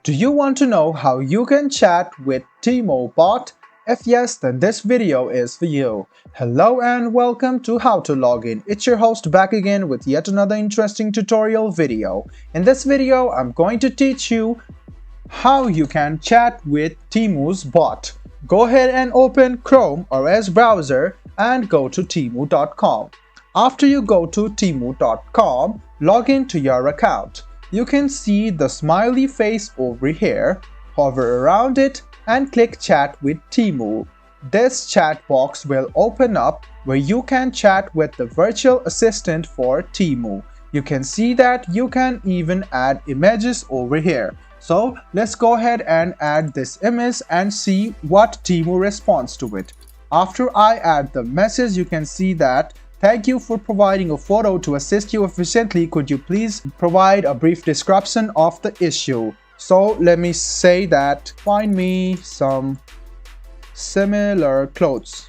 Do you want to know how you can chat with Temu bot? If yes, then this video is for you. Hello and welcome to How to Login. It's your host back again with yet another interesting tutorial video. In this video, I'm going to teach you how you can chat with Temu's bot. Go ahead and open Chrome or Edge browser and go to temu.com. After you go to temu.com, log into your account. You can see the smiley face over here. Hover around it and click Chat with Temu. This chat box will open up where you can chat with the virtual assistant for Temu. You can see that you can even add images over here. So let's go ahead and add this image and see what Temu responds to it. After I add the message, you can see that thank you for providing a photo to assist you efficiently. Could you please provide a brief description of the issue? So let me say that find me some similar clothes.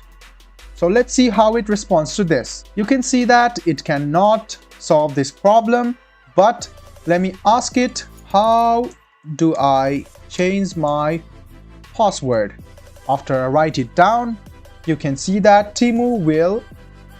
So let's see how it responds to this. You can see that it cannot solve this problem, but let me ask it, how do I change my password? After I write it down, you can see that Temu will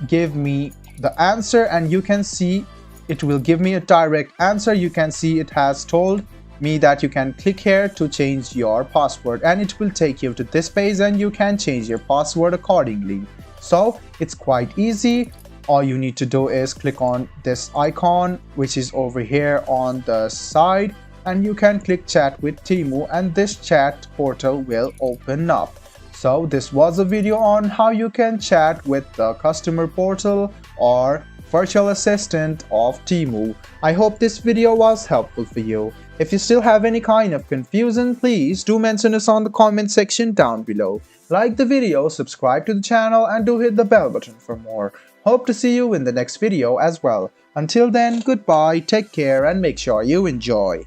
give me the answer, and you can see it will give me a direct answer. You can see it has told me that you can click here to change your password, and it will take you to this page and you can change your password accordingly. So it's quite easy. All you need to do is click on this icon which is over here on the side, and you can click Chat with Temu and this chat portal will open up. So this was a video on how you can chat with the customer portal or virtual assistant of Temu. I hope this video was helpful for you. If you still have any kind of confusion, please do mention us on the comment section down below. Like the video, subscribe to the channel and do hit the bell button for more. Hope to see you in the next video as well. Until then, goodbye, take care and make sure you enjoy.